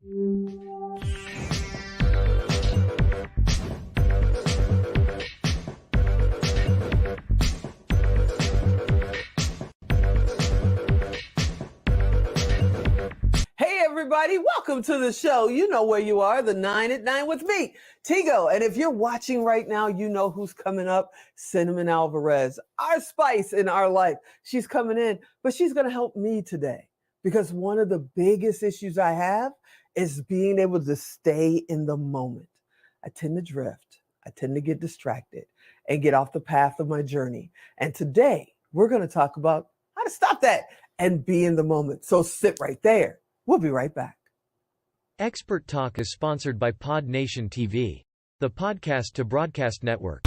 Hey everybody, welcome to the show. You know where you are, the 9 at 9 with me, Tigo. And if you're watching right now, you know who's coming up, Cinnamon Alvarez, our spice in our life. She's coming in, but she's going to help me today because one of the biggest issues I have is being able to stay in the moment. I tend to drift. I tend to get distracted and get off the path of my journey. And today we're going to talk about how to stop that and be in the moment. So sit right there. We'll be right back. Expert Talk is sponsored by Pod Nation TV, the podcast to broadcast network.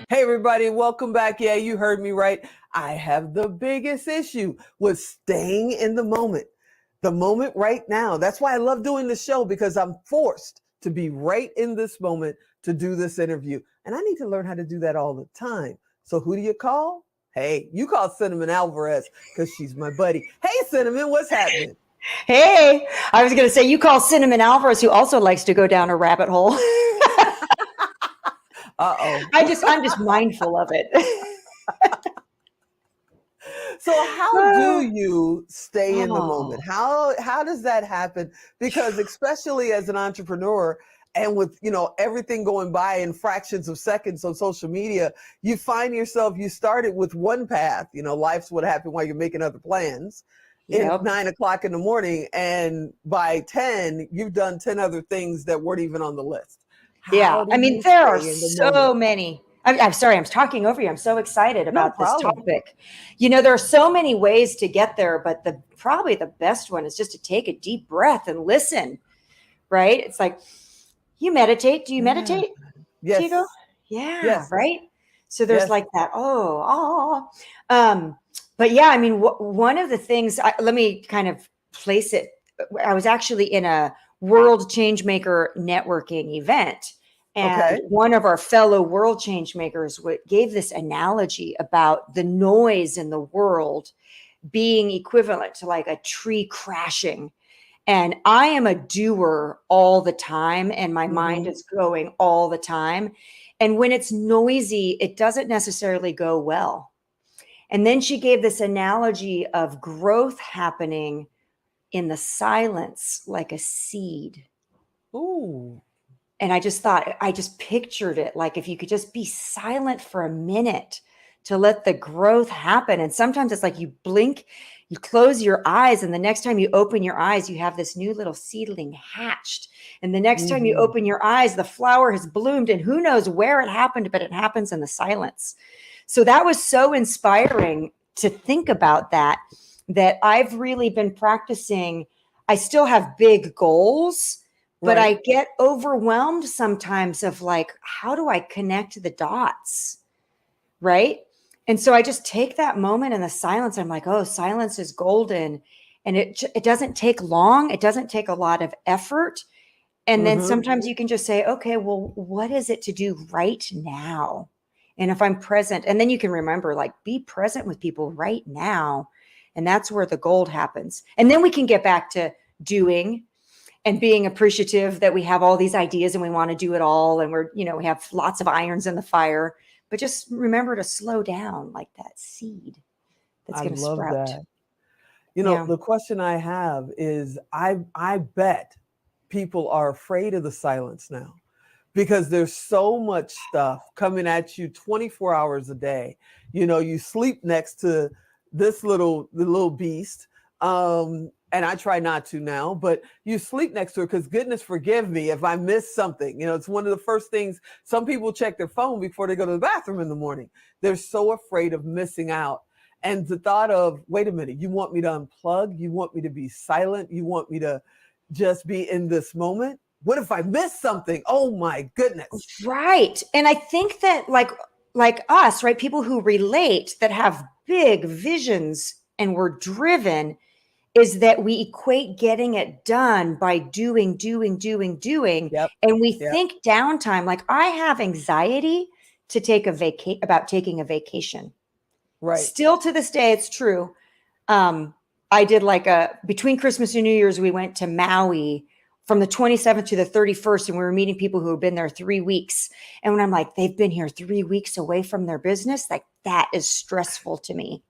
Hey everybody, welcome back. Yeah, you heard me right. I have the biggest issue with staying in the moment right now. That's why I love doing the show, because I'm forced to be right in this moment to do this interview. And I need to learn how to do that all the time. So who do you call? Hey, you call Cinnamon Alvarez because she's my buddy. Hey, Cinnamon, what's happening? Hey, I was going to say, you call Cinnamon Alvarez, who also likes to go down a rabbit hole. Uh-oh. I'm just mindful of it. So how do you stay in the moment? How does that happen? Because especially as an entrepreneur and with, everything going by in fractions of seconds on social media, you find yourself, you started with one path, life's what happened while you're making other plans. At 9 o'clock in the morning, and by 10, you've done 10 other things that weren't even on the list. Yeah, I mean, there are so many. I'm sorry, I'm talking over you. I'm so excited about this topic. There are so many ways to get there, but probably the best one is just to take a deep breath and listen, right? It's like, you meditate. Do you meditate? Yes. Chico? Yeah, yes. Right? So there's like that, but yeah, I mean, one of the things, let me kind of place it. I was actually in a World Changemaker networking event. And one of our fellow world change makers gave this analogy about the noise in the world being equivalent to like a tree crashing. And I am a doer all the time, and my mind is going all the time. And when it's noisy, it doesn't necessarily go well. And then she gave this analogy of growth happening in the silence, like a seed. Ooh. And I just pictured it like if you could just be silent for a minute to let the growth happen. And sometimes it's like you blink, you close your eyes, and the next time you open your eyes, you have this new little seedling hatched. And the next time you open your eyes, the flower has bloomed, and who knows where it happened, but it happens in the silence. So that was so inspiring to think about that I've really been practicing. I still have big goals, but I get overwhelmed sometimes of like, how do I connect the dots? Right. And so I just take that moment in the silence. I'm like, oh, silence is golden. And it doesn't take long. It doesn't take a lot of effort. And then sometimes you can just say, okay, well, what is it to do right now? And if I'm present, and then you can remember, like, be present with people right now. And that's where the gold happens. And then we can get back to doing and being appreciative that we have all these ideas and we want to do it all. And we have lots of irons in the fire, but just remember to slow down like that seed that's going to sprout. That. The question I have is, I bet people are afraid of the silence now because there's so much stuff coming at you 24 hours a day. You sleep next to this little beast. And I try not to now, but you sleep next to her because goodness forgive me if I miss something. It's one of the first things. Some people check their phone before they go to the bathroom in the morning. They're so afraid of missing out. And the thought of, wait a minute, you want me to unplug? You want me to be silent? You want me to just be in this moment? what if I miss something? Oh my goodness. Right. And I think that like us, right? People who relate that have big visions and we're driven is that we equate getting it done by doing. Yep. And we Yep. think downtime, like I have anxiety to take about taking a vacation. Right. Still to this day, it's true. I did between Christmas and New Year's, we went to Maui from the 27th to the 31st, and we were meeting people who have been there 3 weeks. And when I'm like, they've been here 3 weeks away from their business, like that is stressful to me.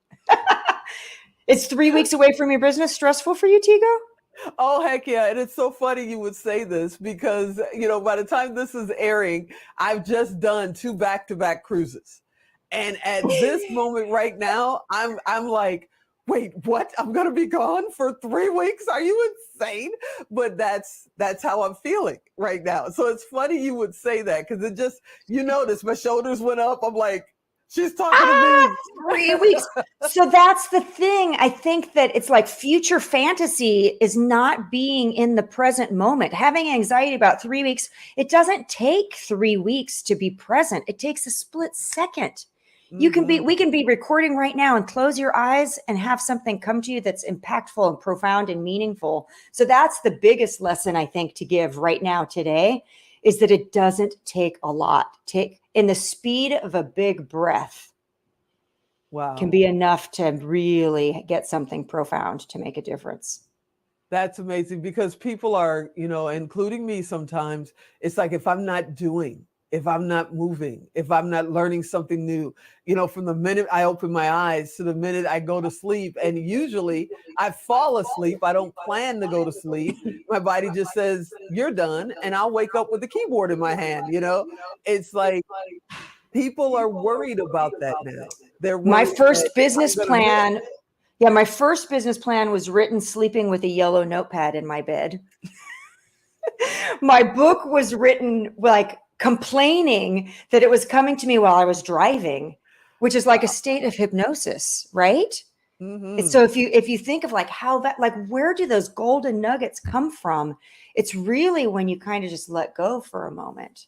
It's 3 weeks away from your business stressful for you, Tigo? Oh, heck yeah. And it's so funny you would say this because, by the time this is airing, I've just done 2 back-to-back cruises. And at this moment right now, I'm like, wait, what? I'm going to be gone for 3 weeks? Are you insane? But that's how I'm feeling right now. So it's funny you would say that because it just, notice my shoulders went up. I'm like, she's talking to me. 3 weeks. So that's the thing. I think that it's like future fantasy is not being in the present moment. Having anxiety about 3 weeks, it doesn't take 3 weeks to be present. It takes a split second. We can be recording right now and close your eyes and have something come to you that's impactful and profound and meaningful. So that's the biggest lesson I think to give right now today is that it doesn't take a lot. In the speed of a big breath. Wow. Can be enough to really get something profound to make a difference. That's amazing because people are, including me sometimes, it's like if I'm not doing, if I'm not moving, if I'm not learning something new, from the minute I open my eyes to the minute I go to sleep, and usually I fall asleep, I don't plan to go to sleep. My body just says, you're done. And I'll wake up with the keyboard in my hand, It's like people are worried about that now. They're worried. My first business plan. Yeah, my first business plan was written sleeping with a yellow notepad in my bed. My book was written complaining that it was coming to me while I was driving, which is like a state of hypnosis, right? Mm-hmm. And so if you think of where do those golden nuggets come from? It's really when you kind of just let go for a moment.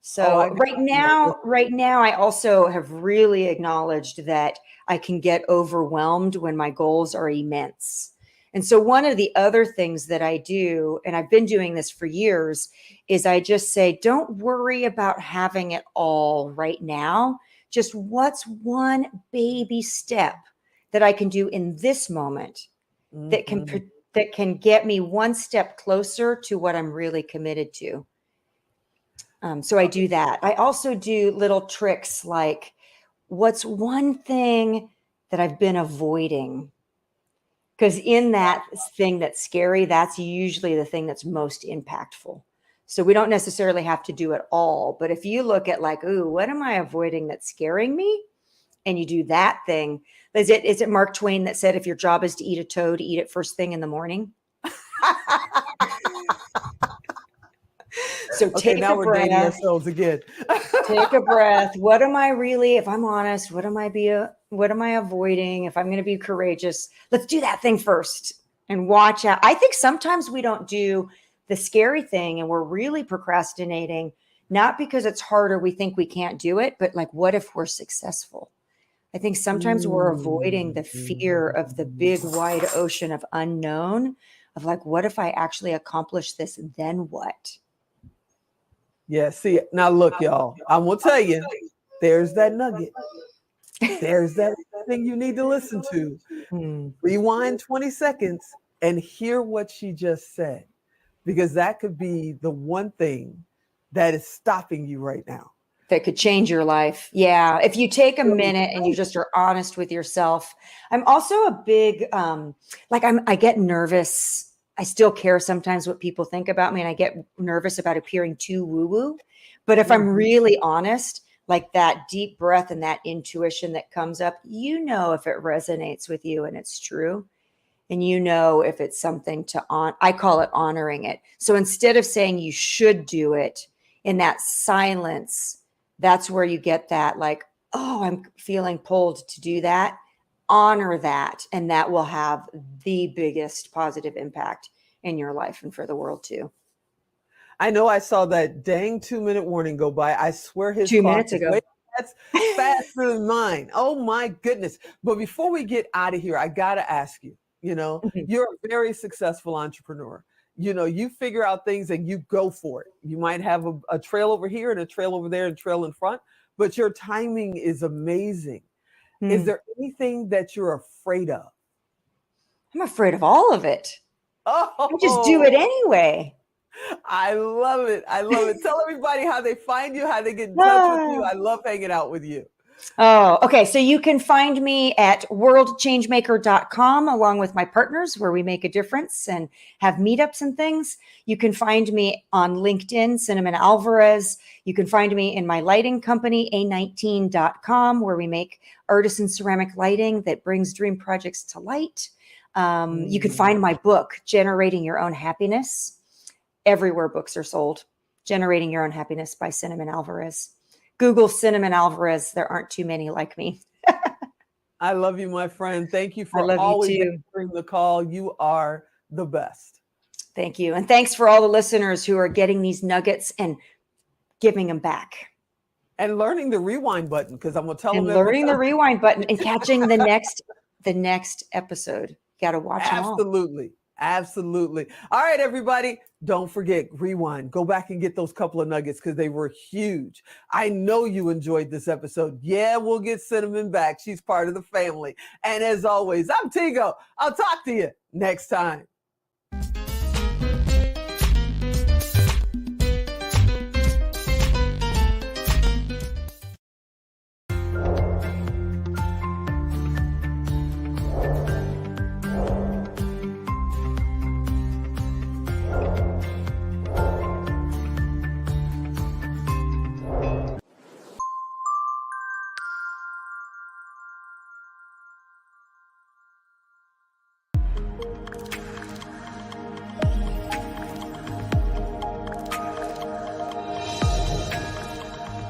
So right now, I also have really acknowledged that I can get overwhelmed when my goals are immense. And so one of the other things that I do, and I've been doing this for years, is I just say, don't worry about having it all right now. Just what's one baby step that I can do in this moment that can get me one step closer to what I'm really committed to. So I do that. I also do little tricks like, what's one thing that I've been avoiding? Because in that thing that's scary, that's usually the thing that's most impactful. So we don't necessarily have to do it all. But if you look at what am I avoiding that's scaring me? And you do that thing. Is it Mark Twain that said, if your job is to eat a toad, eat it first thing in the morning? So okay, now we're dating ourselves again. Take a breath. What am I really, if I'm honest, what am I avoiding? If I'm going to be courageous, let's do that thing first and watch out. I think sometimes we don't do the scary thing and we're really procrastinating, not because it's hard or we think we can't do it, but what if we're successful? I think sometimes we're avoiding the fear of the big wide ocean of unknown of what if I actually accomplish this, then what? Yeah, see, now look, y'all, I'm going to tell you, there's that nugget. There's that thing you need to listen to. Rewind 20 seconds and hear what she just said, because that could be the one thing that is stopping you right now. That could change your life. Yeah. If you take a minute and you just are honest with yourself. I'm also a big, I get nervous. I still care sometimes what people think about me, and I get nervous about appearing too woo-woo. But if I'm really honest, that deep breath and that intuition that comes up, if it resonates with you and it's true. And if it's something I call it honoring it. So instead of saying you should do it, in that silence, that's where you get that I'm feeling pulled to do that. Honor that, and that will have the biggest positive impact in your life and for the world too. I know I saw that dang 2-minute warning go by. I swear his 2 clock minutes is ago. way faster than mine. Oh my goodness. But before we get out of here, I got to ask you, Mhm. you're a very successful entrepreneur. You figure out things and you go for it. You might have a trail over here and a trail over there and trail in front, but your timing is amazing. Is Hmm. there anything that you're afraid of? I'm afraid of all of it. I just do it Oh, anyway. I love it. I love it. Tell everybody how they find you, how they get in touch with you. Ah. I love hanging out with you. Oh, okay. So you can find me at worldchangemaker.com along with my partners where we make a difference and have meetups and things. You can find me on LinkedIn, Cinnamon Alvarez. You can find me in my lighting company, a19.com, where we make artisan ceramic lighting that brings dream projects to light. You can find Mm. my book, Generating Your Own Happiness, everywhere books are sold. Generating Your Own Happiness by Cinnamon Alvarez. Google Cinnamon Alvarez. There aren't too many like me. I love you, my friend. Thank you I for love you always too. answering the call. You are the best. Thank you. And thanks for all the listeners who are getting these nuggets and giving them back And learning the rewind button, because I'm going to tell them and every learning the time. rewind button and catching the next episode. Got to watch them all. Absolutely. Absolutely. All right, everybody. Don't forget, rewind. Go back and get those couple of nuggets because they were huge. I know you enjoyed this episode. Yeah, we'll get Cinnamon back. She's part of the family. And as always, I'm Tigo. I'll talk to you next time.